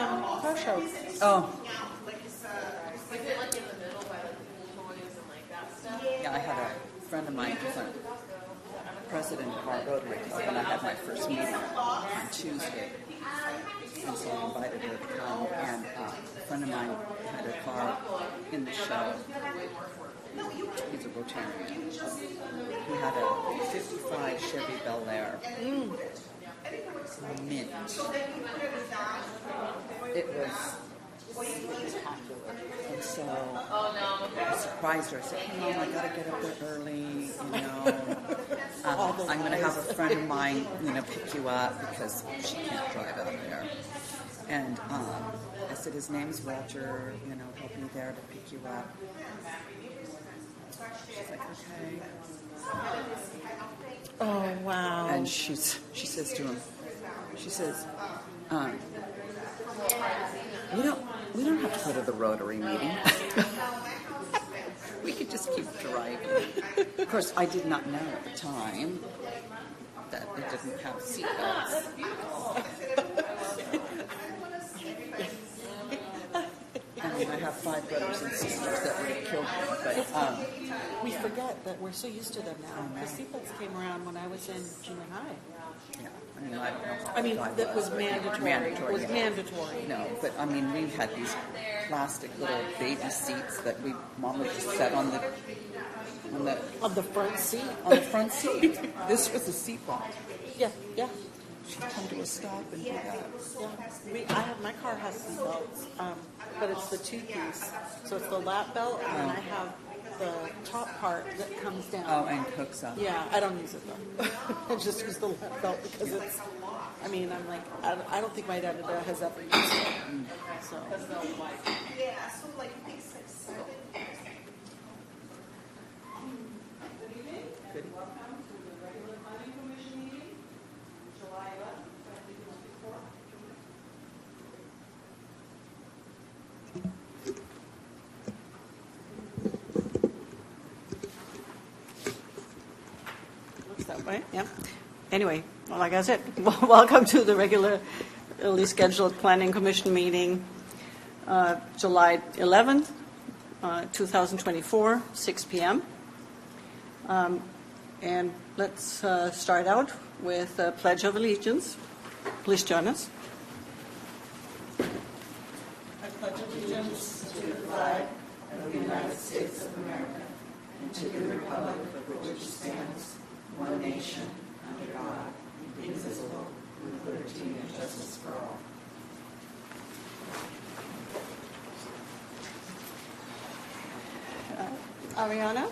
car show. Oh, Is it like in the middle by like the pool toys and like that stuff? yeah, I had a friend of mine who's a president of our Rotary Club, and I had my first meeting on Tuesday. And so I invited her to come, and a friend of mine had a car in the show. He's a Rotarian. He had a 55 Chevy Bel Air. Mint. It was spectacular. And so I surprised her. I said, hey, Mom, I got to get up there early, I'm going to have a friend of mine, pick you up because she can't drive out there. And I said, his name's Roger, he'll be there to pick you up. She's like, okay. Oh, wow. And she says to him, she says, we don't have to go to the Rotary meeting. We could just keep driving. Of course, I did not know at the time that it didn't have seatbelts. I mean, I have 5 brothers and sisters that would have killed me, but we forget that we're so used to them now. The seatbelts came around when I was in junior high. yeah, I mean, I don't know. How I mean, old that was mandatory. Mandatory, It was yeah. mandatory. No, but I mean, we had these plastic little baby seats that Mom would just set on the Of the front seat. on the front seat. This was a seatbelt. Yeah, yeah. She'd come to a stop and do that. My car has seatbelts, but it's the 2-piece. So it's the lap belt, and then I have the top part that comes down. Oh, and hooks up. Yeah, I don't use it though. I just use the lap belt because it's. I mean, I'm like, I don't think my dad has ever used it. So. Good. Looks that way, yeah. Anyway, well, like I said, welcome to the regularly scheduled Planning Commission meeting, July 11th, 2024, 6 p.m. And let's start out with a Pledge of Allegiance. Please join us. I pledge allegiance to the flag of the United States of America and to the republic for which it stands, one nation, under God, indivisible, with liberty and justice for all. Ariana,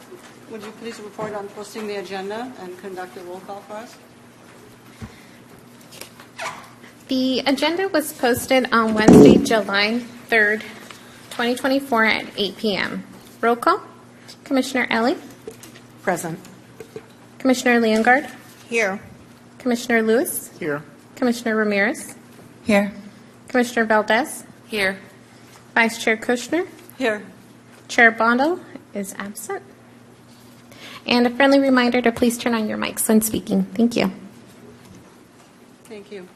would you please report on posting the agenda and conduct a roll call for us? The agenda was posted on Wednesday, July 3rd, 2024 at 8 p.m. Roll call. Commissioner Ellie. Present. Commissioner Leongard. Here. Commissioner Lewis. Here. Commissioner Ramirez. Here. Commissioner Valdez. Here. Vice Chair Kushner. Here. Chair Bondo is absent. And a friendly reminder to please turn on your mics when speaking. Thank you. Thank you.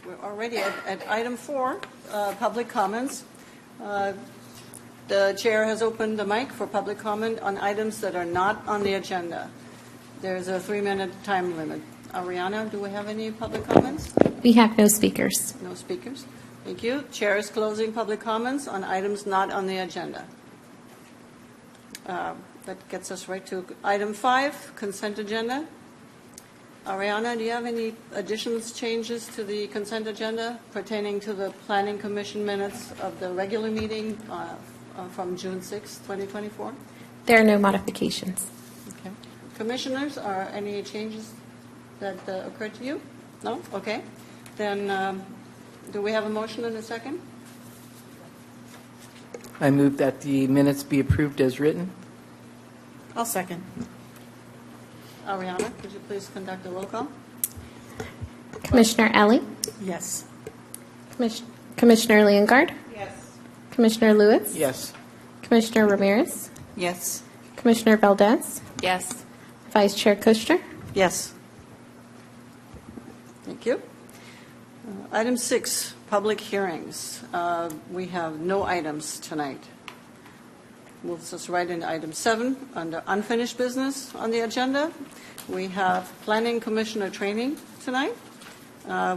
We're already at item 4, public comments. The chair has opened the mic for public comment on items that are not on the agenda. There's a 3-minute time limit. Ariana, do we have any public comments? We have no speakers. No speakers. Thank you. Chair is closing public comments on items not on the agenda. That gets us right to item 5, consent agenda. Ariana, do you have any additions, changes to the consent agenda pertaining to the Planning Commission minutes of the regular meeting from June 6, 2024? There are no modifications. Okay. Commissioners, are any changes that occurred to you? No? Okay. Then do we have a motion and a second? I move that the minutes be approved as written. I'll second. Ariana, could you please conduct a roll call? Commissioner Ellie. Yes. Commissioner Leongard. Yes. Commissioner Lewis. Yes. Commissioner Ramirez. Yes. Commissioner Valdez. Yes. Vice Chair Kushner. Yes. Thank you. Item 6, public hearings. We have no items tonight. Moves us right into item 7, under unfinished business on the agenda. We have Planning Commissioner training tonight,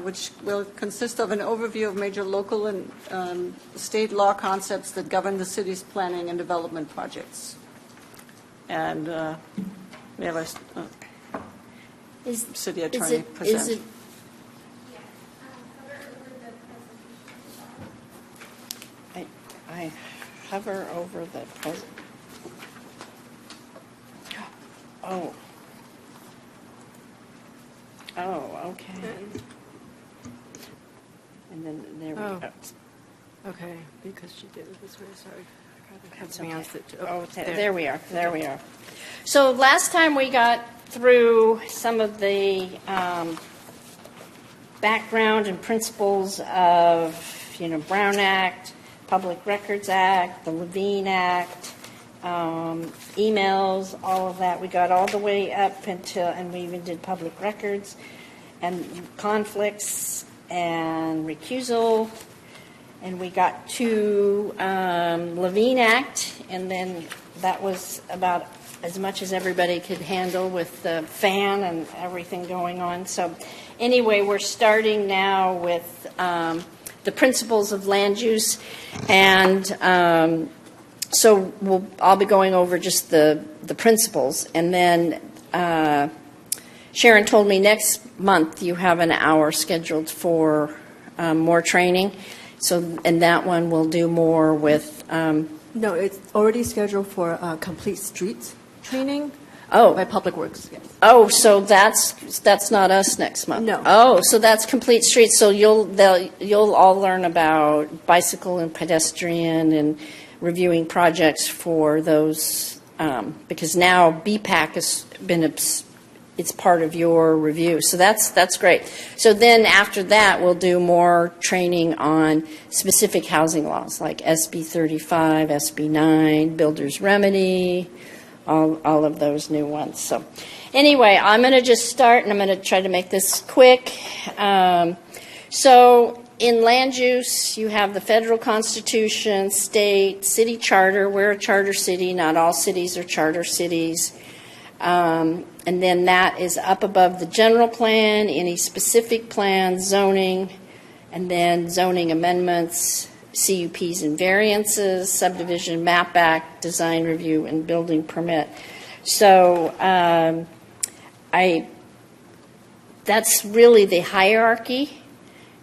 which will consist of an overview of major local and state law concepts that govern the city's planning and development projects. And we have a city attorney present. I hover over the present. Oh. Oh, okay. And then there we go. Okay, because she did it this way, sorry. That's Me okay. on sit- Oh, there we are, there we are. So last time we got through some of the background and principles of, Brown Act, Public Records Act, the Levine Act, emails, all of that. We got all the way up until, and we even did public records and conflicts and recusal. And we got to Levine Act, and then that was about as much as everybody could handle with the fan and everything going on. So anyway, we're starting now with the principles of land use. And so I'll be going over just the principles. And then Sharon told me next month you have an hour scheduled for more training. So, and that one will do more with, No, it's already scheduled for complete streets training oh, by Public Works, yes. oh, so that's not us next month? No. Oh, so that's complete streets, so you'll all learn about bicycle and pedestrian and reviewing projects for those, because now BPAC has been, it's part of your review. So that's great. So then after that, we'll do more training on specific housing laws like SB 35, SB 9, Builder's Remedy, all of those new ones. So anyway, I'm going to just start, and I'm going to try to make this quick. So in land use, you have the federal constitution, state, city charter. We're a charter city. Not all cities are charter cities. And then that is up above the general plan, any specific plans, zoning, and then zoning amendments, CUPs and variances, subdivision, map act, design review, and building permit. So that's really the hierarchy.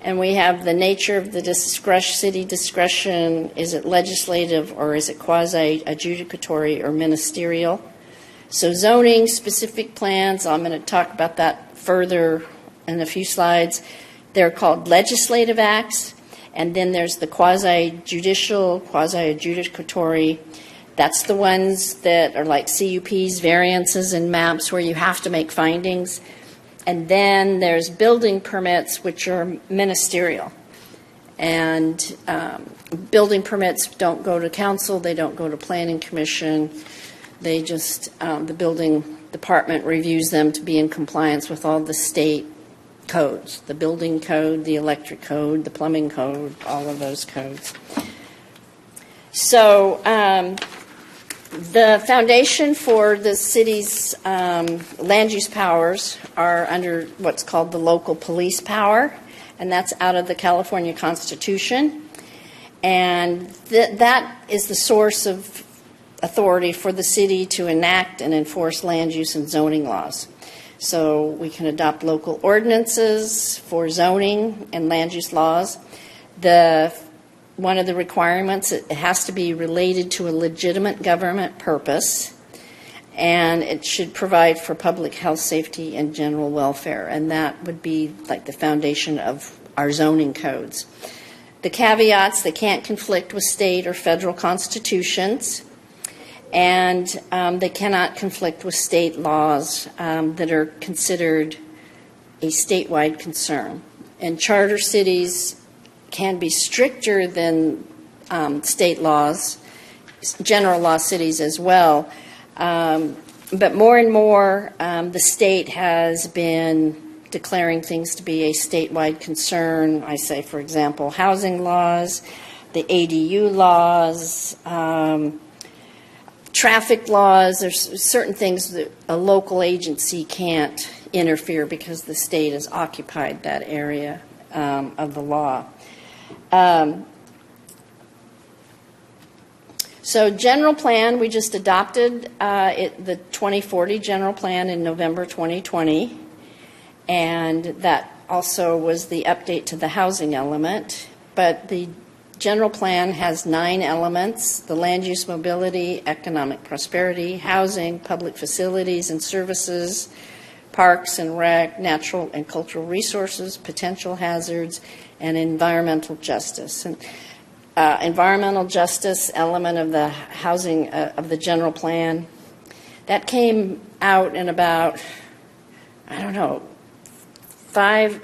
And we have the nature of the city discretion. Is it legislative or is it quasi-adjudicatory or ministerial? So zoning, specific plans, I'm going to talk about that further in a few slides. They're called legislative acts, and then there's the quasi-judicial, quasi-adjudicatory. That's the ones that are like CUPs, variances, and maps where you have to make findings. And then there's building permits, which are ministerial. And building permits don't go to council, they don't go to planning commission. They just, the building department reviews them to be in compliance with all the state codes, the building code, the electric code, the plumbing code, all of those codes. So the foundation for the city's land use powers are under what's called the local police power, and that's out of the California Constitution. And that is the source of authority for the city to enact and enforce land use and zoning laws. So we can adopt local ordinances for zoning and land use laws. One of the requirements, it has to be related to a legitimate government purpose, and it should provide for public health, safety, and general welfare, and that would be like the foundation of our zoning codes. The caveats, they can't conflict with state or federal constitutions, and they cannot conflict with state laws that are considered a statewide concern. And charter cities can be stricter than state laws, general law cities as well. But more and more, the state has been declaring things to be a statewide concern. I say, for example, housing laws, the ADU laws, traffic laws. There's certain things that a local agency can't interfere because the state has occupied that area of the law. So general plan, we just adopted the 2040 general plan in November 2020, and that also was the update to the housing element. But the general plan has 9 elements: the land use, mobility, economic prosperity, housing, public facilities and services, parks and rec, natural and cultural resources, potential hazards, and environmental justice. And environmental justice element of the housing of the general plan, that came out in about, I don't know, 5,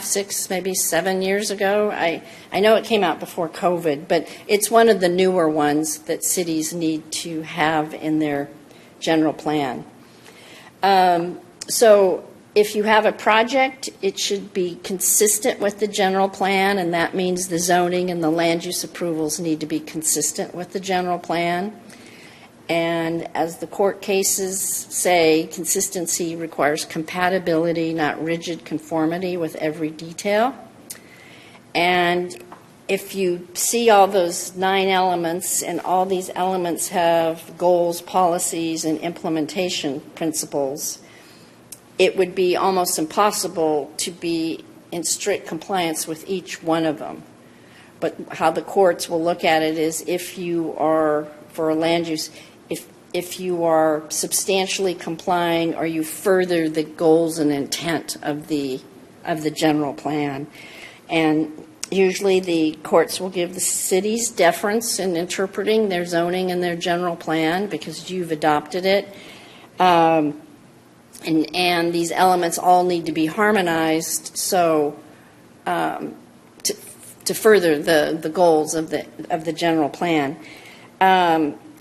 6, maybe 7 years ago. I know it came out before COVID, but it's one of the newer ones that cities need to have in their general plan. So if you have a project, it should be consistent with the general plan, and that means the zoning and the land use approvals need to be consistent with the general plan. And as the court cases say, consistency requires compatibility, not rigid conformity with every detail. And if you see all those 9 elements, and all these elements have goals, policies, and implementation principles, it would be almost impossible to be in strict compliance with each one of them. But how the courts will look at it is, if you are, for a land use, if you are substantially complying, or you further the goals and intent of the general plan. And usually the courts will give the cities deference in interpreting their zoning and their general plan because you've adopted it. And these elements all need to be harmonized so to further the goals of the general plan.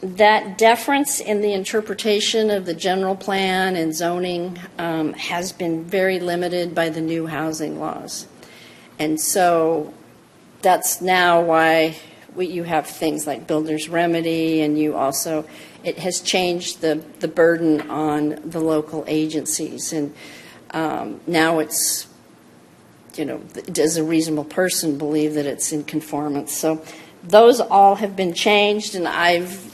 That deference in the interpretation of the general plan and zoning has been very limited by the new housing laws. And so that's now why you have things like builder's remedy, and it has changed the burden on the local agencies. And now it's, does a reasonable person believe that it's in conformance? So those all have been changed, and I've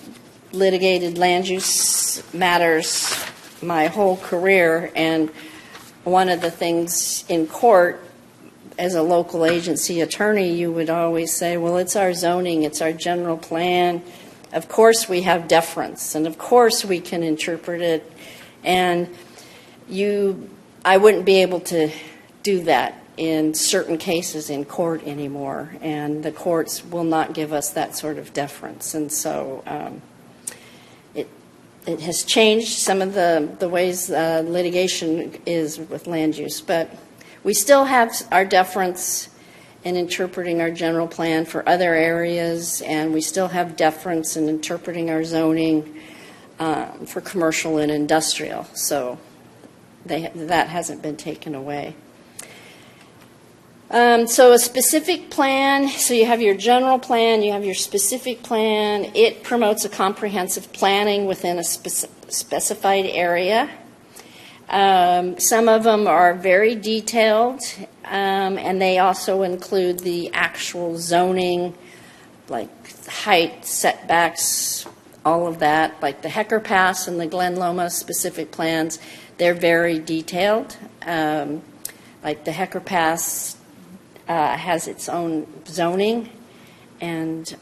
litigated land use matters my whole career, and one of the things in court, as a local agency attorney, you would always say, well, it's our zoning, it's our general plan. Of course we have deference, and of course we can interpret it, and I wouldn't be able to do that in certain cases in court anymore, and the courts will not give us that sort of deference. And so it has changed some of the ways litigation is with land use, but we still have our deference in interpreting our general plan for other areas, and we still have deference in interpreting our zoning for commercial and industrial. So that hasn't been taken away. So a specific plan, so you have your general plan, you have your specific plan. It promotes a comprehensive planning within a specified area. Some of them are very detailed, and they also include the actual zoning, like height, setbacks, all of that. Like the Hecker Pass and the Glen Loma specific plans, they're very detailed. Like the Hecker Pass has its own zoning, and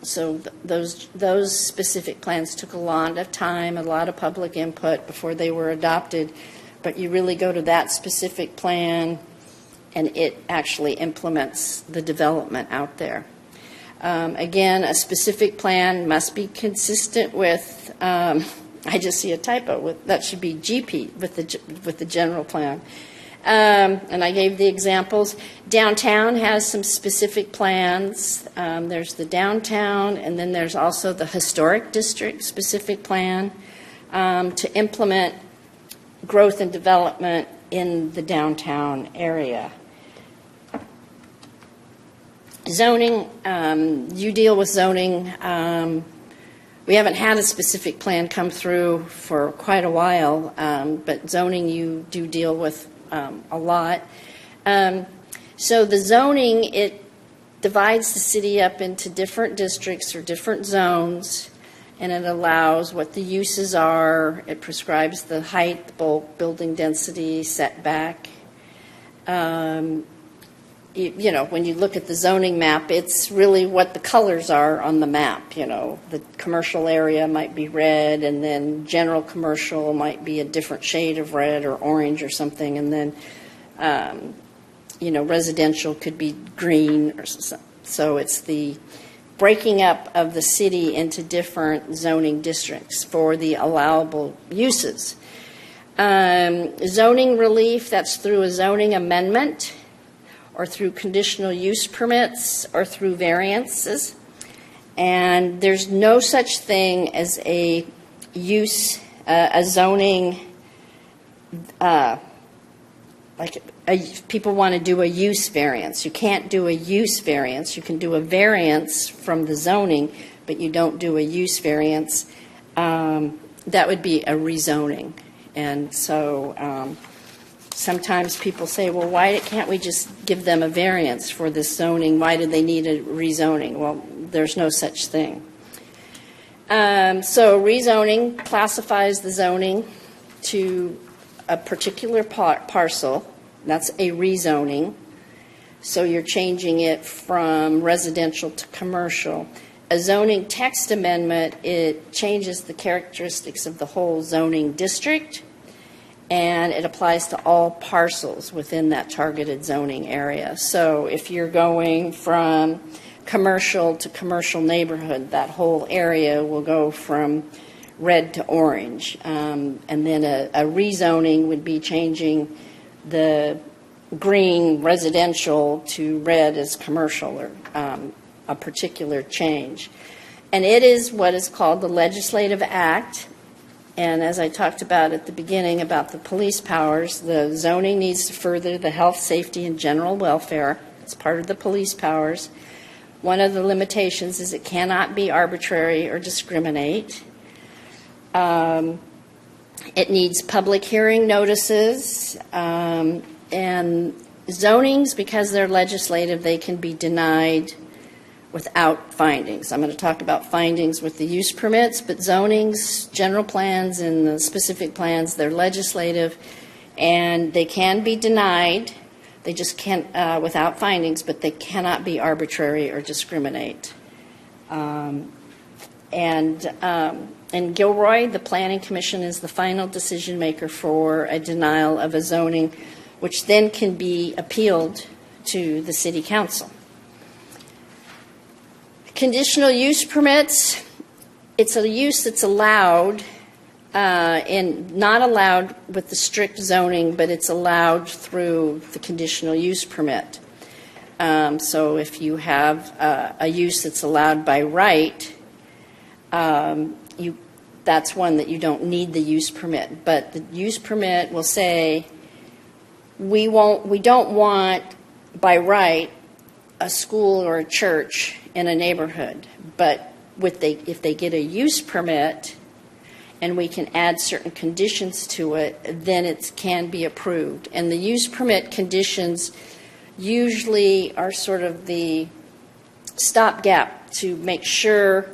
so those specific plans took a lot of time, a lot of public input before they were adopted. But you really go to that specific plan, and it actually implements the development out there. Again, a specific plan must be consistent with. I just see a typo. That should be GP with the general plan. And I gave the examples. Downtown has some specific plans. There's the downtown, and then there's also the historic district specific plan to implement growth and development in the downtown area. Zoning, you deal with zoning. We haven't had a specific plan come through for quite a while, but zoning you do deal with a lot. So the zoning, it divides the city up into different districts or different zones, and it allows what the uses are. It prescribes the height, the bulk, building density, setback. You know, when you look at the zoning map, it's really what the colors are on the map. You know, the commercial area might be red, and then general commercial might be a different shade of red or orange or something, and then, you know, residential could be green. Or so it's the breaking up of the city into different zoning districts for the allowable uses. Zoning relief, that's through a zoning amendment, or through conditional use permits, or through variances. And there's no such thing as a use, a zoning, people want to do a use variance. You can't do a use variance. You can do a variance from the zoning, but you don't do a use variance. That would be a rezoning. And so sometimes people say, well, why can't we just give them a variance for this zoning? Why do they need a rezoning? Well, there's no such thing. So rezoning classifies the zoning to a particular parcel. That's a rezoning. So you're changing it from residential to commercial. A zoning text amendment, it changes the characteristics of the whole zoning district, and it applies to all parcels within that targeted zoning area. So if you're going from commercial to commercial neighborhood, that whole area will go from red to orange. And then a rezoning would be changing the green residential to red as commercial, or a particular change. And it is what is called the legislative act. And as I talked about at the beginning about the police powers, the zoning needs to further the health, safety, and general welfare. It's part of the police powers. One of the limitations is it cannot be arbitrary or discriminate. It needs public hearing notices. And zonings, because they're legislative, they can be denied without findings. I'm going to talk about findings with the use permits, but zonings, general plans, and the specific plans, they're legislative, and they can be denied. They just can't, without findings, but they cannot be arbitrary or discriminate. In Gilroy, the Planning Commission is the final decision maker for a denial of a zoning, which then can be appealed to the City Council. Conditional use permits, it's a use that's allowed and not allowed with the strict zoning, but it's allowed through the conditional use permit. So if you have a use that's allowed by right, that's one that you don't need the use permit. But the use permit will say, we don't want by right a school or a church in a neighborhood, but if they get a use permit and we can add certain conditions to it, then it can be approved. And the use permit conditions usually are sort of the stopgap to make sure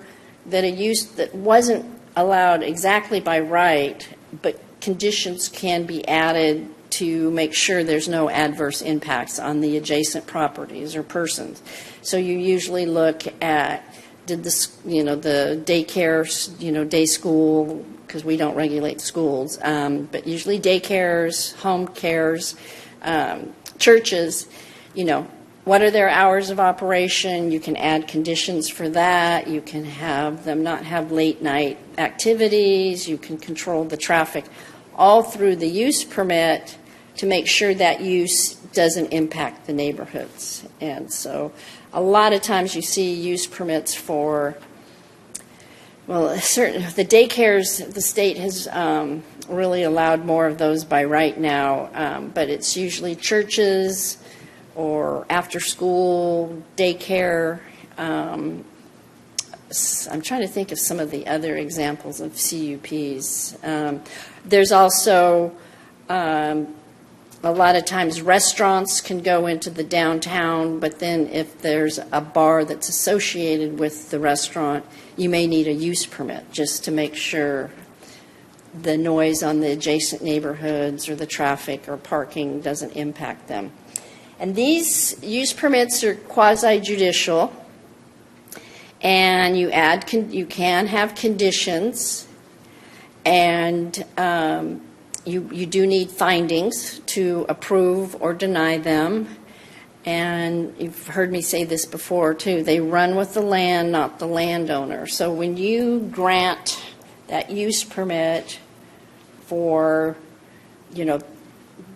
that a use that wasn't allowed exactly by right, but conditions can be added to make sure there's no adverse impacts on the adjacent properties or persons. So you usually look at, did the daycare, day school, because we don't regulate schools, but usually daycares, home cares, churches, what are their hours of operation? You can add conditions for that. You can have them not have late night activities. You can control the traffic all through the use permit to make sure that use doesn't impact the neighborhoods. And so a lot of times you see use permits for Well, the daycares, the state has really allowed more of those by right now, but it's usually churches or after-school daycare. I'm trying to think of some of the other examples of CUPs. There's also a lot of times restaurants can go into the downtown, but then if there's a bar that's associated with the restaurant, you may need a use permit just to make sure the noise on the adjacent neighborhoods or the traffic or parking doesn't impact them. And these use permits are quasi-judicial, and you can have conditions, and you do need findings to approve or deny them. And you've heard me say this before, too. They run with the land, not the landowner. So when you grant that use permit for,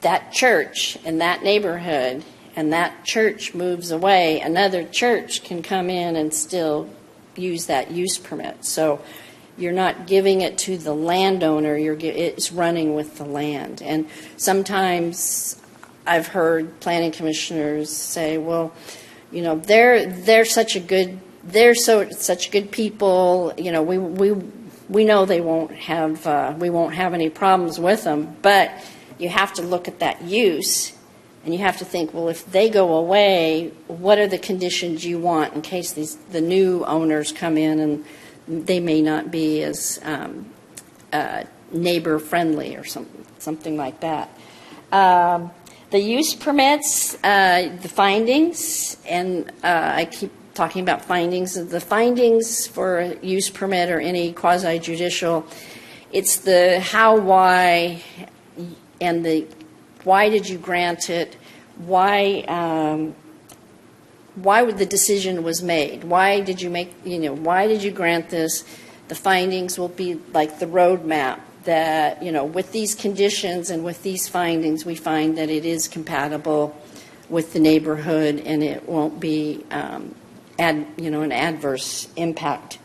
that church in that neighborhood, and that church moves away, another church can come in and still use that use permit. So you're not giving it to the landowner, it's running with the land. And sometimes I've heard planning commissioners say, well, they're such good people, we know we won't have any problems with them, but you have to look at that use, and you have to think, well, if they go away, what are the conditions you want in case the new owners come in and they may not be as neighbor-friendly or something like that. The use permits, the findings, and I keep talking about findings. The findings for a use permit or any quasi-judicial, it's the how, why, and the why did you grant it, why the decision was made, why did you grant this. The findings will be like the roadmap that, with these conditions and with these findings, we find that it is compatible with the neighborhood and it won't be an adverse impact.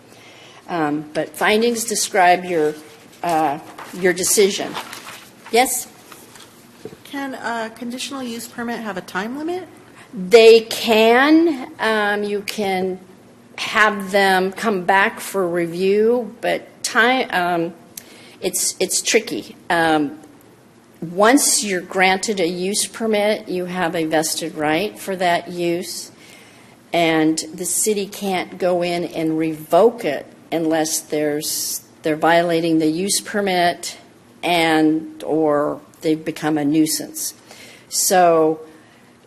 But findings describe your decision. Yes? Can a conditional use permit have a time limit? They can. You can have them come back for review, but time it's tricky. Once you're granted a use permit, you have a vested right for that use, and the city can't go in and revoke it unless they're violating the use permit and or they've become a nuisance. So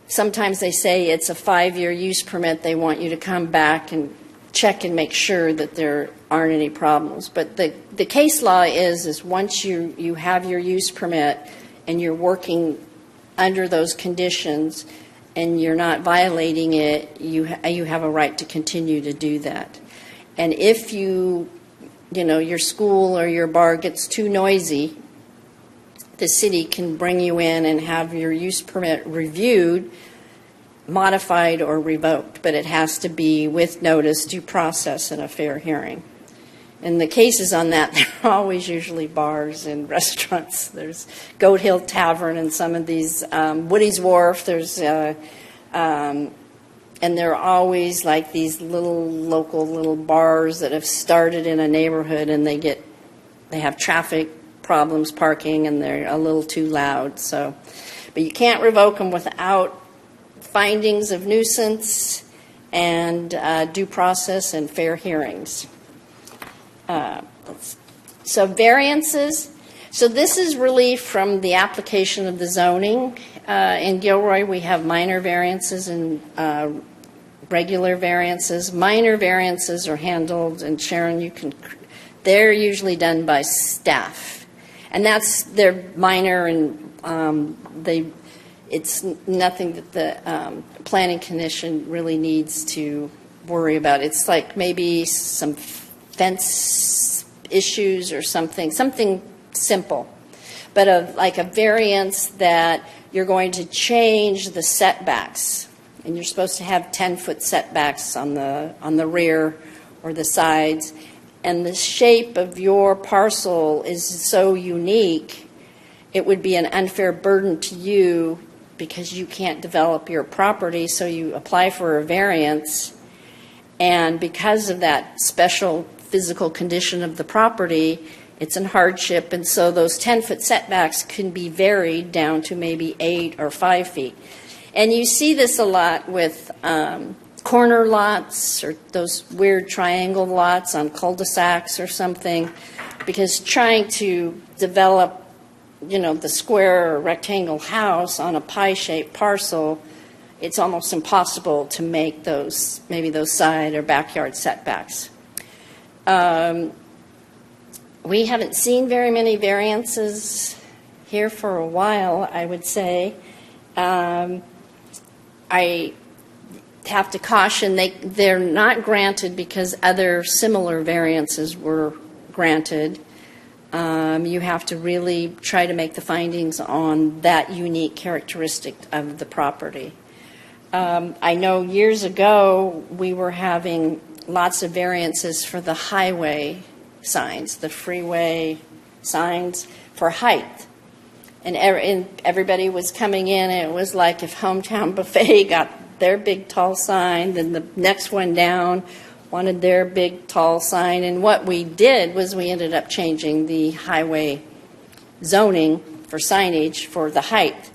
sometimes they say it's a 5-year use permit. They want you to come back and check and make sure that there aren't any problems. But the case law is once you have your use permit and you're working under those conditions and you're not violating it, you have a right to continue to do that. And if your school or your bar gets too noisy, the city can bring you in and have your use permit reviewed, modified, or revoked, but it has to be with notice, due process, and a fair hearing. And the cases on that, they're always usually bars and restaurants. There's Goat Hill Tavern and some of these, Woody's Wharf, there's, and they're always like these local bars that have started in a neighborhood and they have traffic problems parking and they're a little too loud. So, but you can't revoke them without findings of nuisance and due process and fair hearings. So variances. So this is relief from the application of the zoning. In Gilroy, we have minor variances and regular variances. Minor variances are handled, and Sharon, they're usually done by staff. And they're minor, and it's nothing that the planning commission really needs to worry about. It's like maybe some fence issues or something simple. But like a variance that you're going to change the setbacks, and you're supposed to have 10-foot setbacks on the rear or the sides, and the shape of your parcel is so unique, it would be an unfair burden to you because you can't develop your property, so you apply for a variance. And because of that special physical condition of the property, it's a hardship, and so those 10-foot setbacks can be varied down to maybe 8 or 5 feet. And you see this a lot with corner lots or those weird triangle lots on cul-de-sacs or something, because trying to develop, the square or rectangle house on a pie-shaped parcel, it's almost impossible to make those side or backyard setbacks. We haven't seen very many variances here for a while, I would say. I have to caution, they're not granted because other similar variances were granted. You have to really try to make the findings on that unique characteristic of the property. I know years ago we were having lots of variances for the highway signs, the freeway signs for height. And everybody was coming in, and it was like if Hometown Buffet got their big tall sign, then the next one down wanted their big tall sign. And what we did was we ended up changing the highway zoning for signage for the height,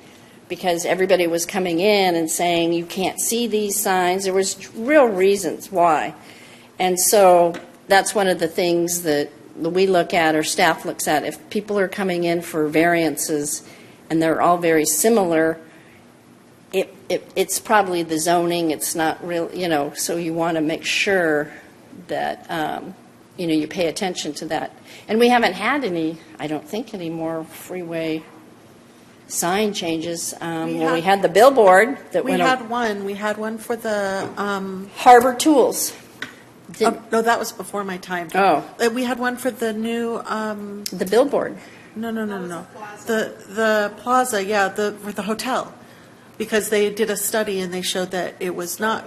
because everybody was coming in and saying you can't see these signs. There was real reasons why. And so that's one of the things that we look at, or staff looks at. If people are coming in for variances and they're all very similar, it's probably the zoning. It's not real, so you want to make sure that, you pay attention to that. And we haven't had I don't think, any more freeway sign changes. We had the billboard that We went had one. We had one for the, Harbor Tools. no, that was before my time. Oh. We had one for the new, The billboard. no. The plaza, yeah, for the hotel. Because they did a study and they showed that it was not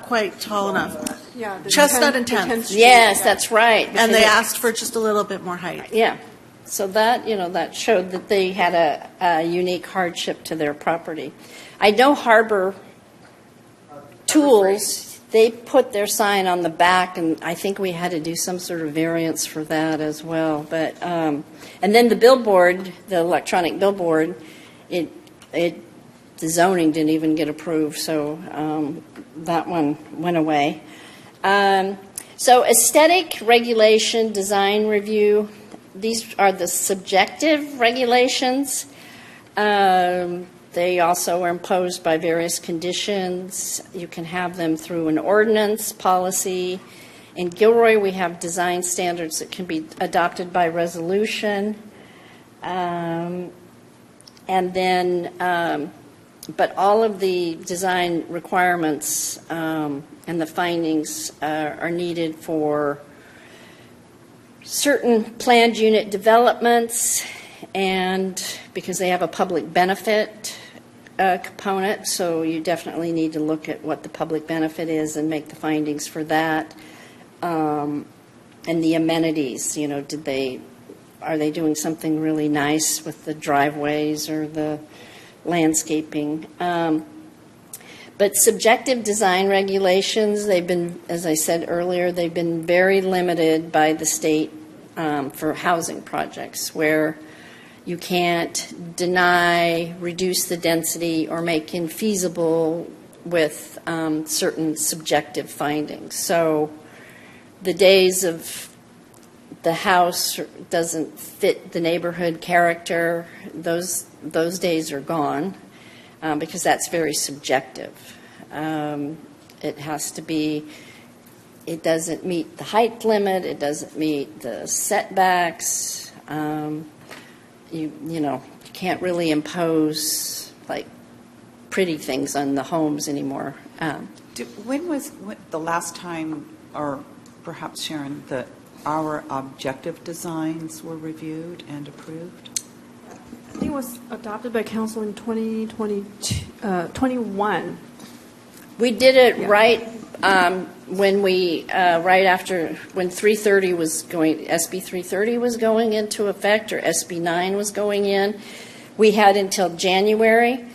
quite tall enough. Yeah, the Chestnut and 10th 10th. Street. Yes, that's right. And they asked for just a little bit more height. Yeah. So that, that showed that they had a unique hardship to their property. I know Harbor Tools, they put their sign on the back, and I think we had to do some sort of variance for that as well. But and then the billboard, the electronic billboard, the zoning didn't even get approved, so that one went away. So aesthetic regulation, design review, these are the subjective regulations. They also are imposed by various conditions. You can have them through an ordinance, policy. In Gilroy, we have design standards that can be adopted by resolution. And then, but all of the design requirements and the findings are needed for certain planned unit developments, and because they have a public benefit component, so you definitely need to look at what the public benefit is and make the findings for that. And the amenities, are they doing something really nice with the driveways or the landscaping? But subjective design regulations, they've been, as I said earlier, they've been very limited by the state for housing projects, where you can't deny, reduce the density, or make infeasible with certain subjective findings. So the days of the house doesn't fit the neighborhood character, those days are gone, because that's very subjective. It has to be, it doesn't meet the height limit, it doesn't meet the setbacks. You can't really impose like pretty things on the homes anymore. When was the last time, or perhaps Sharon, that our objective designs were reviewed and approved? I think it was adopted by council in 2021. We did it right when we, right after, when 330 was going, SB 330 was going into effect, or SB 9 was going in, we had until January.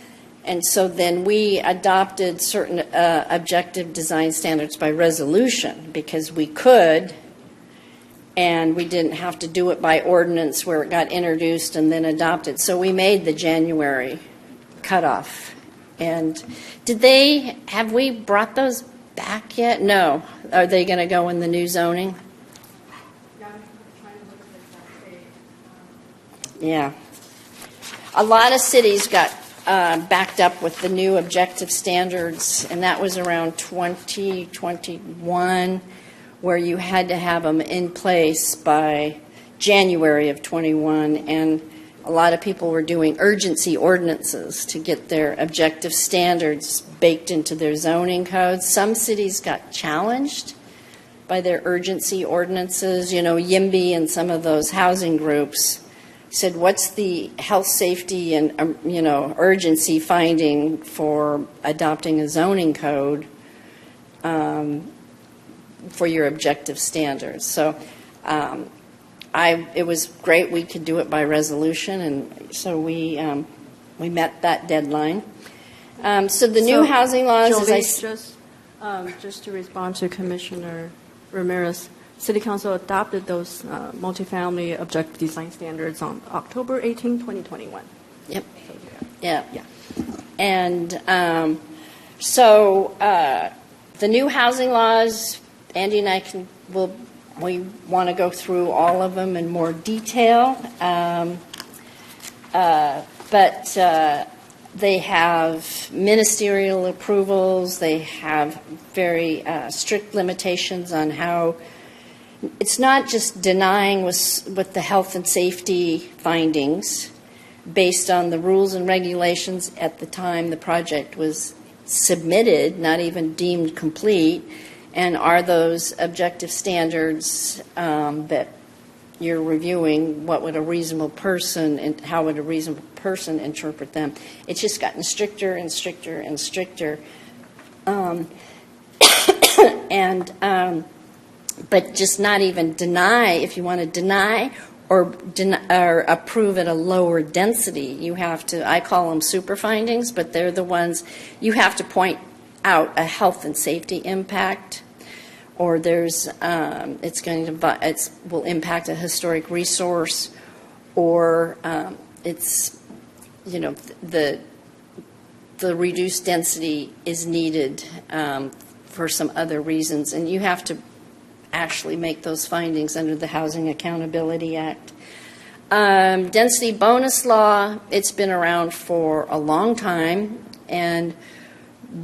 And so then we adopted certain objective design standards by resolution because we could, and we didn't have to do it by ordinance where it got introduced and then adopted. So we made the January cutoff. And have we brought those back yet? No. Are they going to go in the new zoning? Yeah. A lot of cities got backed up with the new objective standards, and that was around 2021, where you had to have them in place by January of 21, and a lot of people were doing urgency ordinances to get their objective standards baked into their zoning codes. Some cities got challenged by their urgency ordinances. You know, YIMBY and some of those housing groups said, what's the health, safety, and urgency finding for adopting a zoning code for your objective standards? So it was great we could do it by resolution, and so we met that deadline. So the new housing laws, Jolie, just to respond to Commissioner Ramirez, City Council adopted those multifamily objective design standards on October 18, 2021. Yep. Yeah. And so the new housing laws, Andy and I we want to go through all of them in more detail. But they have ministerial approvals. They have very strict limitations on how. It's not just denying with the health and safety findings based on the rules and regulations at the time the project was submitted, not even deemed complete, and are those objective standards that you're reviewing, what would a reasonable person and how would a reasonable person interpret them. It's just gotten stricter and stricter and stricter. But just not even deny, if you want to deny or approve at a lower density, you have to, I call them super findings, but they're the ones you have to point out a health and safety impact, or there's, it will impact a historic resource, or it's, the reduced density is needed for some other reasons, and you have to actually make those findings under the Housing Accountability Act. Density bonus law, it's been around for a long time, and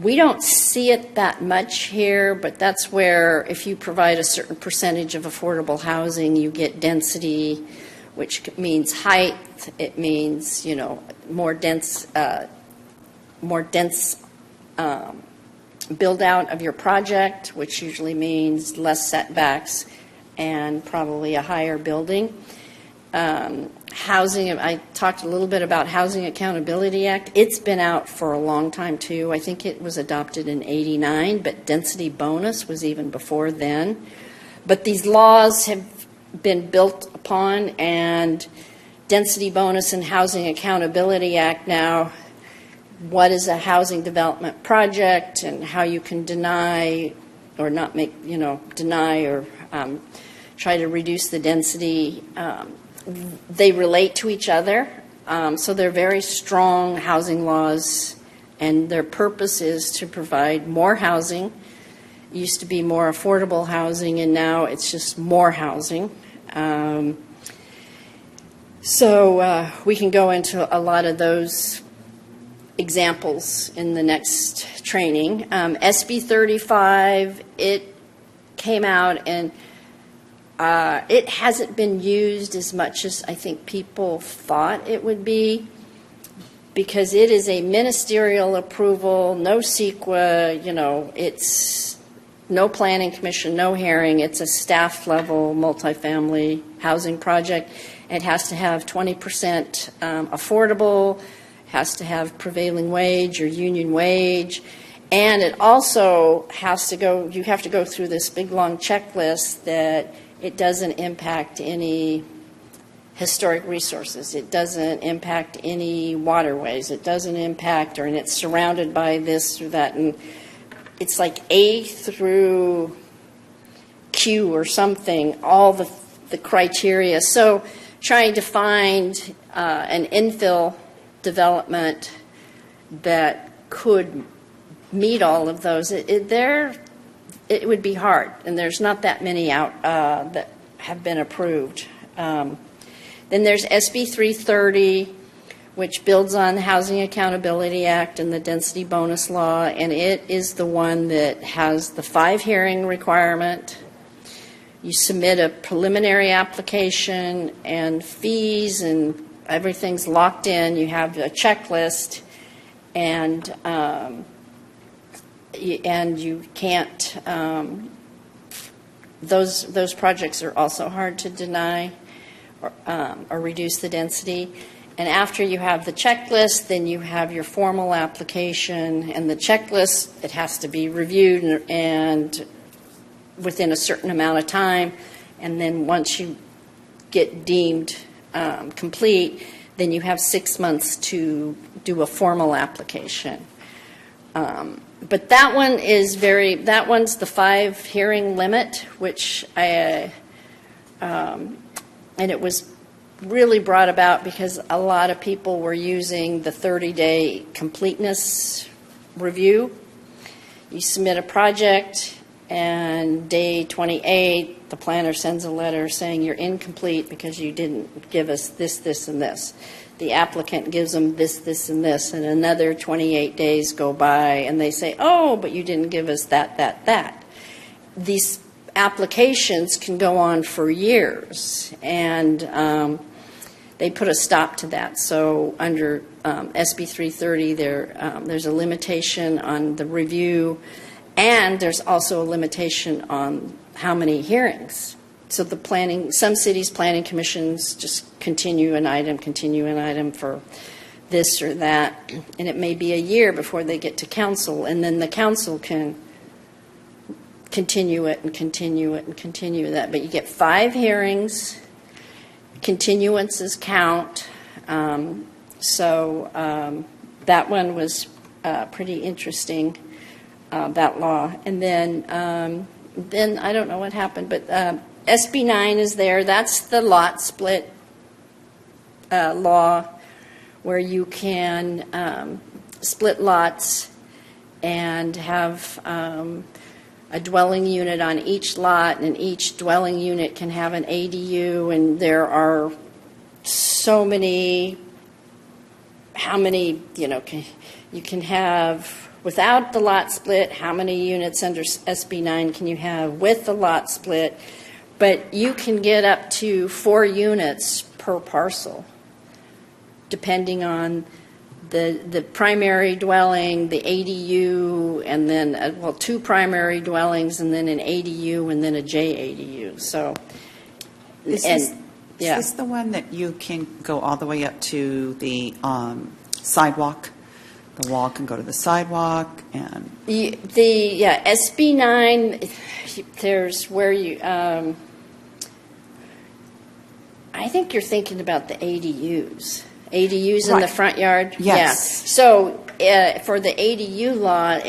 we don't see it that much here, but that's where if you provide a certain percentage of affordable housing, you get density, which means height. It means, more dense build out of your project, which usually means less setbacks and probably a higher building. Housing, I talked a little bit about Housing Accountability Act. It's been out for a long time too. I think it was adopted in '89, but density bonus was even before then. But these laws have been built upon, and density bonus and Housing Accountability Act now, what is a housing development project and how you can deny or not make, deny or try to reduce the density. They relate to each other. So they're very strong housing laws, and their purpose is to provide more housing. It used to be more affordable housing, and now it's just more housing. So we can go into a lot of those examples in the next training. SB 35, it came out, and it hasn't been used as much as I think people thought it would be, because it is a ministerial approval, no CEQA, it's no planning commission, no hearing. It's a staff level multifamily housing project. It has to have 20% affordable, has to have prevailing wage or union wage, And it also has to go, you have to go through this big, long checklist that it doesn't impact any historic resources. It doesn't impact any waterways. It doesn't impact, and it's surrounded by this or that. And it's like A through Q or something, all the criteria. So trying to find an infill development that could meet all of those, it would be hard, and there's not that many out that have been approved. Then there's SB 330, which builds on the Housing Accountability Act and the Density Bonus Law, and it is the one that has the 5 hearing requirement. You submit a preliminary application, and fees and everything's locked in. You have a checklist, and you can't. Those projects are also hard to deny or reduce the density. And after you have the checklist, then you have your formal application, and the checklist, it has to be reviewed and within a certain amount of time. And then once you get deemed complete, then you have 6 months to do a formal application. But that one is that one's the 5 hearing limit, which and it was really brought about because a lot of people were using the 30-day completeness review. You submit a project, and day 28, the planner sends a letter saying you're incomplete because you didn't give us this, this, and this. The applicant gives them this, this, and this, and another 28 days go by, and they say, oh, but you didn't give us that, that, that. These applications can go on for years, and they put a stop to that. So under SB 330, there's a limitation on the review, and there's also a limitation on how many hearings. So some cities' planning commissions just continue an item for this or that, and it may be a year before they get to council, and then the council can continue it and continue it and continue that. But you get 5 hearings, continuances count, so that one was pretty interesting, that law. And then I don't know what happened, but SB 9 is there. That's the lot split law, where you can split lots and have a dwelling unit on each lot, and each dwelling unit can have an ADU, and there are so many, how many, you can have without the lot split, how many units under SB 9 can you have with the lot split, but you can get up to 4 units per parcel, depending on the primary dwelling, the ADU, and then, 2 primary dwellings, and then an ADU, and then a JADU. So, Is this the one that you can go all the way up to the sidewalk? The wall can go to the sidewalk, and SB 9. There's where you. I think you're thinking about the ADUs. ADUs in the front yard? Yes. Yeah. So for the ADU law,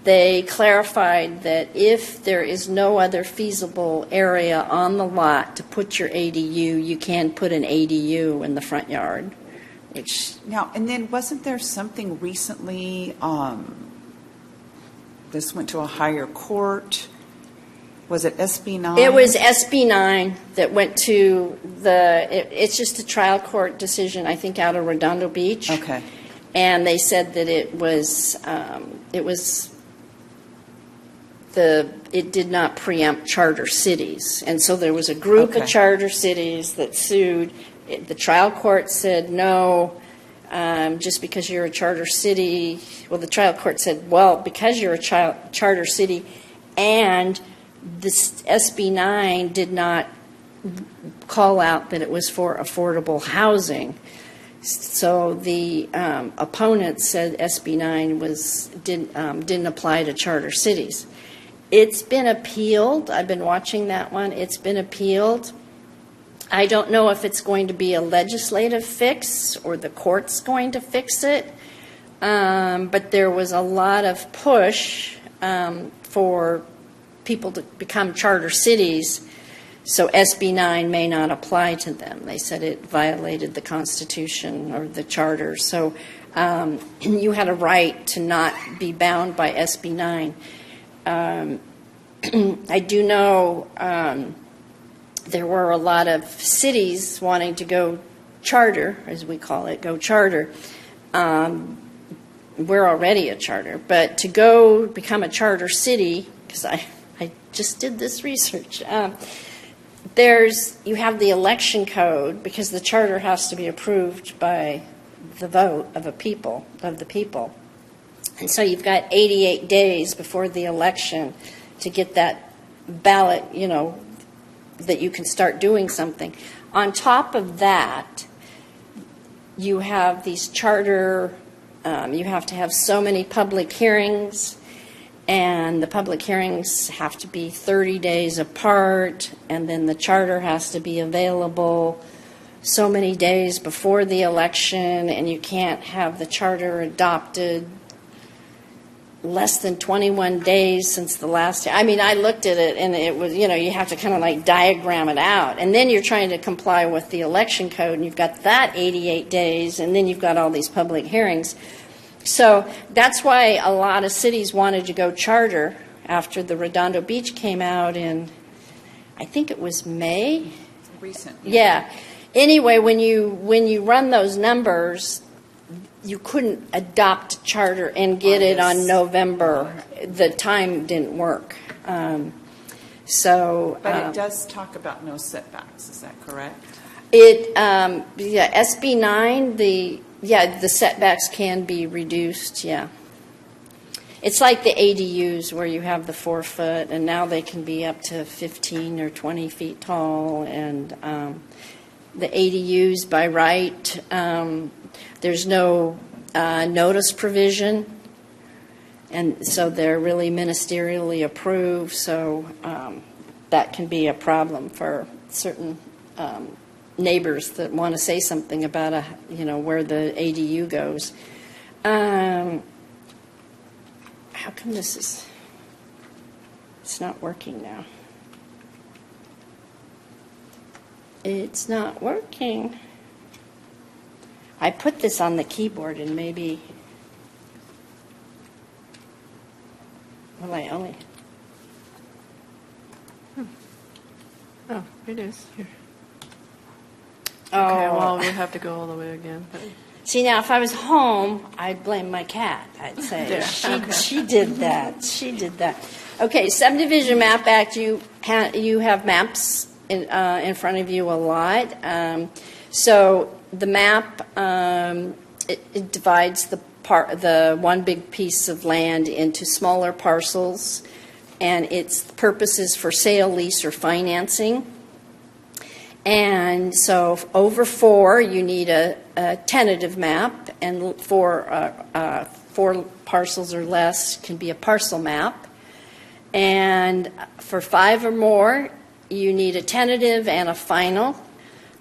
they clarified that if there is no other feasible area on the lot to put your ADU, you can put an ADU in the front yard. Now, and then wasn't there something recently, this went to a higher court? Was it SB 9? It was SB 9 that went to it's just a trial court decision, I think, out of Redondo Beach. Okay. And they said that it did not preempt charter cities. And so there was a group of charter cities that sued. The trial court said no, just because you're a charter city. Well, the trial court said, well, because you're a charter city and this SB 9 did not call out that it was for affordable housing, So the opponent said SB 9 didn't apply to charter cities. It's been appealed. I've been watching that one. It's been appealed. I don't know if it's going to be a legislative fix or the court's going to fix it, but there was a lot of push for people to become charter cities, so SB 9 may not apply to them. They said it violated the Constitution or the Charter, so you had a right to not be bound by SB 9. I do know there were a lot of cities wanting to go charter, as we call it, go charter. We're already a charter, but to go become a charter city, because I just did this research, you have the election code, because the charter has to be approved by the vote of the people. And so you've got 88 days before the election to get that ballot, that you can start doing something. On top of that, you have these charter, you have to have so many public hearings, and the public hearings have to be 30 days apart, and then the charter has to be available so many days before the election, and you can't have the charter adopted less than 21 days since the last. I mean, I looked at it, and it was, you have to kind of like diagram it out. And then you're trying to comply with the election code, and you've got that 88 days, and then you've got all these public hearings. So that's why a lot of cities wanted to go charter after the Redondo Beach came out in, I think it was May. Recent. Yeah. Anyway, when you run those numbers, you couldn't adopt charter and get it on November. The time didn't work. But it does talk about no setbacks, is that correct? SB 9, the setbacks can be reduced, yeah. It's like the ADUs where you have the 4 foot, and now they can be up to 15 or 20 feet tall, and the ADUs by right, there's no notice provision, and so they're really ministerially approved, so that can be a problem for certain neighbors that want to say something about where the ADU goes. How come it's not working now? It's not working. I put this on the keyboard and maybe, I only. Oh, it is here. Oh, Okay, well, we have to go all the way again. But see, now if I was home, I'd blame my cat. I'd say she did that. She did that. Okay, Subdivision Map Act. You have maps in front of you a lot. So the map it divides the one big piece of land into smaller parcels, and its purpose is for sale, lease, or financing. And so over 4, you need a tentative map, and for 4 parcels or less can be a parcel map. And for 5 or more, you need a tentative and a final.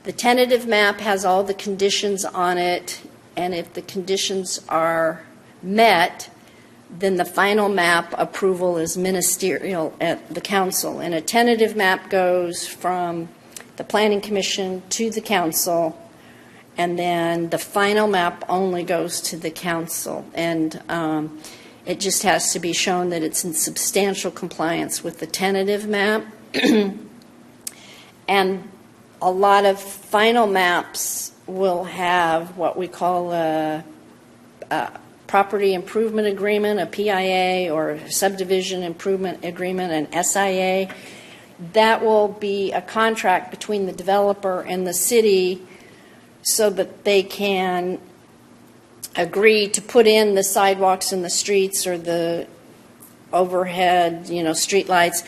The tentative map has all the conditions on it, and if the conditions are met, then the final map approval is ministerial at the council. And a tentative map goes from the Planning Commission to the council, and then the final map only goes to the council. And it just has to be shown that it's in substantial compliance with the tentative map. And a lot of final maps will have what we call a property improvement agreement, a PIA, or a subdivision improvement agreement, an SIA. That will be a contract between the developer and the city so that they can agree to put in the sidewalks in the streets or the overhead, street lights,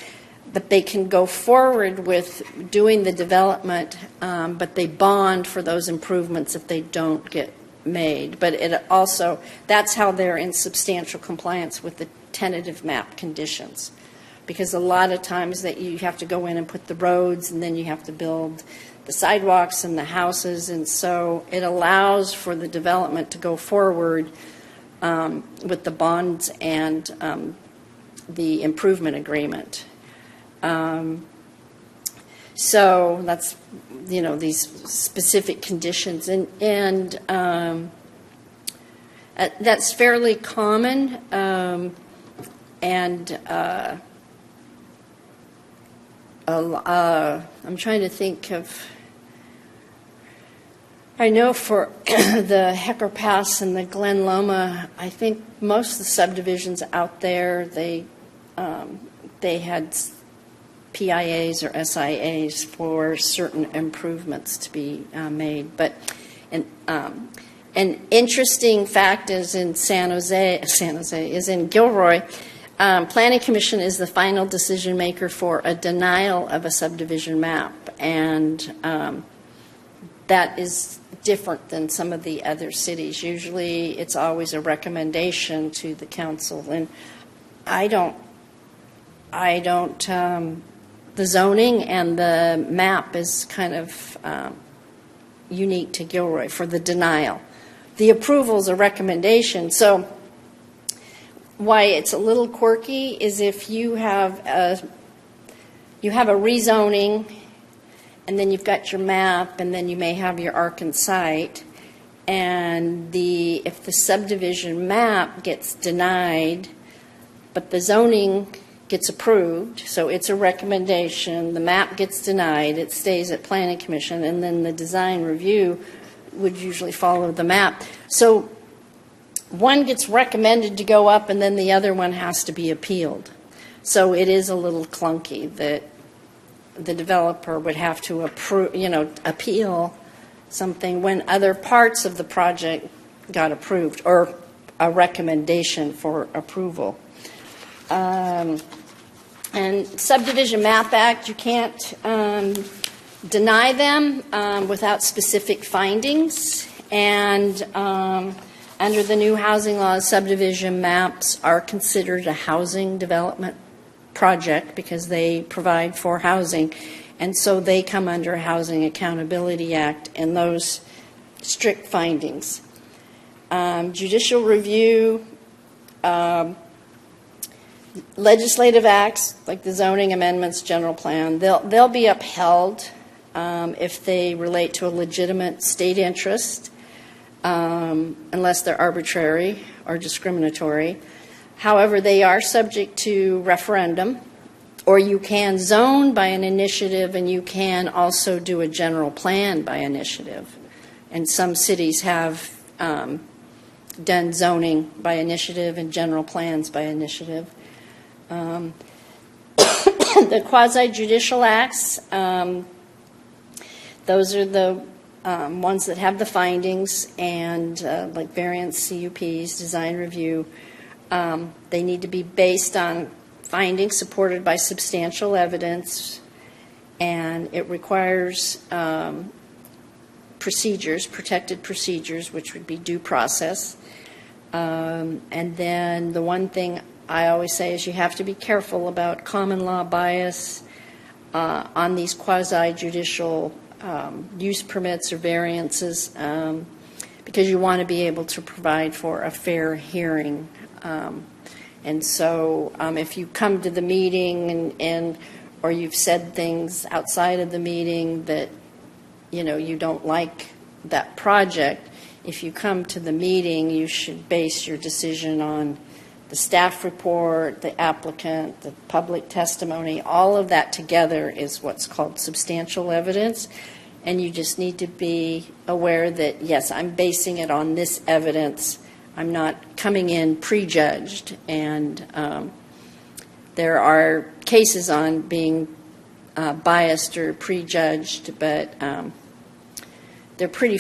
but they can go forward with doing the development, but they bond for those improvements if they don't get made. But it also, that's how they're in substantial compliance with the tentative map conditions. Because a lot of times that you have to go in and put the roads, and then you have to build the sidewalks and the houses, and so it allows for the development to go forward with the bonds and the improvement agreement. So that's, these specific conditions, and that's fairly common, and I'm trying to think of, I know for the Hecker Pass and the Glen Loma, I think most of the subdivisions out there, they had PIAs or SIAs for certain improvements to be made. But an interesting fact is in San Jose is in Gilroy. Planning Commission is the final decision maker for a denial of a subdivision map, and that is different than some of the other cities. Usually, it's always a recommendation to the council, and the zoning and the map is kind of unique to Gilroy for the denial. The approval is a recommendation. So why it's a little quirky is if you have a rezoning, and then you've got your map, and then you may have your arc and site, and if the subdivision map gets denied, but the zoning gets approved, so it's a recommendation, the map gets denied, it stays at Planning Commission, and then the design review would usually follow the map. So one gets recommended to go up, and then the other one has to be appealed. So it is a little clunky that the developer would have to appeal something when other parts of the project got approved, or a recommendation for approval. And Subdivision Map Act, you can't deny them without specific findings. And under the new housing laws, subdivision maps are considered a housing development project because they provide for housing. And so they come under Housing Accountability Act and those strict findings. Judicial review, legislative acts like the zoning amendments, general plan, they'll be upheld if they relate to a legitimate state interest, unless they're arbitrary or discriminatory. However, they are subject to referendum, or you can zone by an initiative, and you can also do a general plan by initiative. And some cities have done zoning by initiative and general plans by initiative. The quasi-judicial acts, those are the ones that have the findings, and like variance, CUPs, design review. They need to be based on findings supported by substantial evidence, and it requires procedures, protected procedures, which would be due process. And then the one thing I always say is you have to be careful about common law bias on these quasi-judicial use permits or variances, because you want to be able to provide for a fair hearing. And so if you come to the meeting or you've said things outside of the meeting that you don't like that project, if you come to the meeting, you should base your decision on the staff report, the applicant, the public testimony. All of that together is what's called substantial evidence. And you just need to be aware that, yes, I'm basing it on this evidence. I'm not coming in prejudged. And there are cases on being biased or prejudged, but they're pretty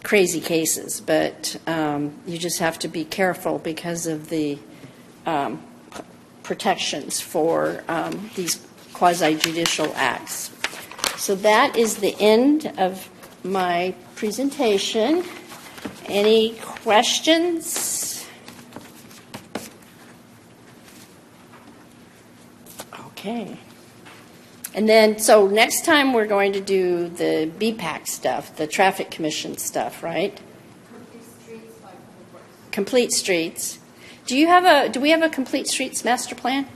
crazy cases. But you just have to be careful because of the protections for these quasi-judicial acts. So that is the end of my presentation. Any questions? Okay. And then, so next time we're going to do the BPAC stuff, the Traffic Commission stuff, right? Complete streets. Do we have a complete streets master plan?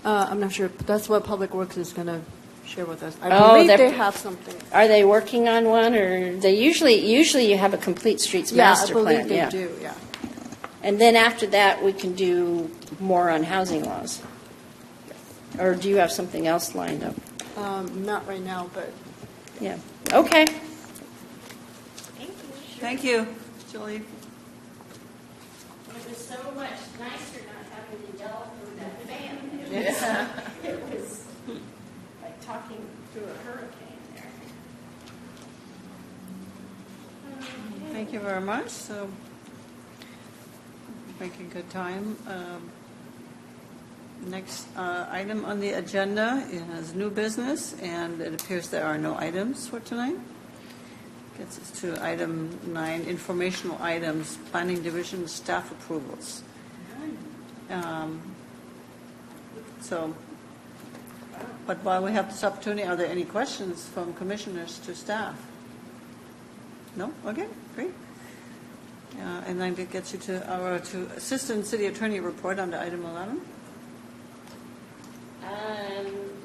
I'm not sure, but that's what Public Works is going to share with us. I Oh, believe they're- they have something. Are they working on one, or they usually you have a complete streets master Yeah, I believe plan? they Yeah. do, yeah. And then after that, we can do more on housing laws. Or do you have something else lined up? Not right now, but Yeah. Okay. Thank you, Julie. It was so much nicer not having to yell through that fan. It was like talking through a hurricane there. Thank you very much. So, making good time. Next item on the agenda is new business, and it appears there are no items for tonight. Gets us to item 9, informational items, Planning Division staff approvals. But while we have this opportunity, are there any questions from commissioners to staff? No? Okay, great. And then it gets you to our Assistant City Attorney report under item 11.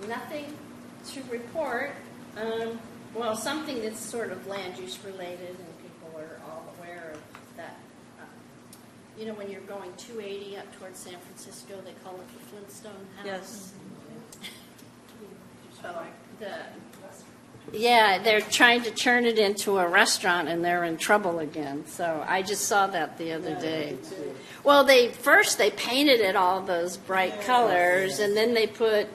Nothing to report. Well, something that's sort of land use related, and people are all aware of that. You know, when you're going 280 up towards San Francisco, they call it the Flintstone House. Yes. Yeah, they're trying to turn it into a restaurant, and they're in trouble again. So I just saw that the other day. Well, they painted it all those bright colors, and then they put,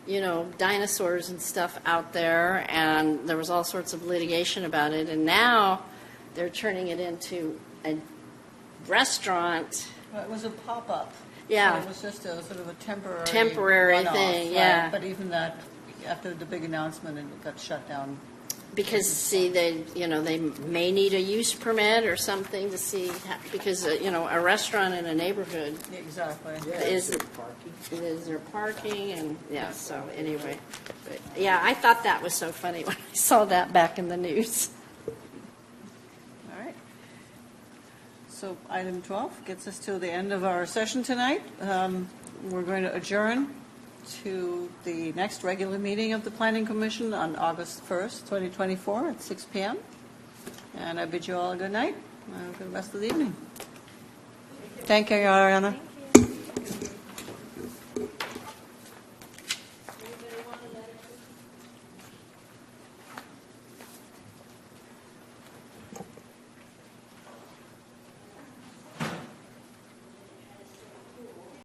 dinosaurs and stuff out there, and there was all sorts of litigation about it. And now they're turning it into a restaurant. Well, it was a pop-up. Yeah. So it was just a sort of a Temporary one-off, thing, right? yeah. But even that, after the big announcement, it got shut down. Because, see, they may need a use permit or something to see, because, a restaurant in a neighborhood Exactly. is there parking, and, yeah, so anyway. But, yeah, I thought that was so funny when I saw that back in the news. All right. So item 12 gets us to the end of our session tonight. We're going to adjourn to the next regular meeting of the Planning Commission on August 1st, 2024 at 6 p.m. And I bid you all a good night for the rest of the evening. Thank you, Ariana.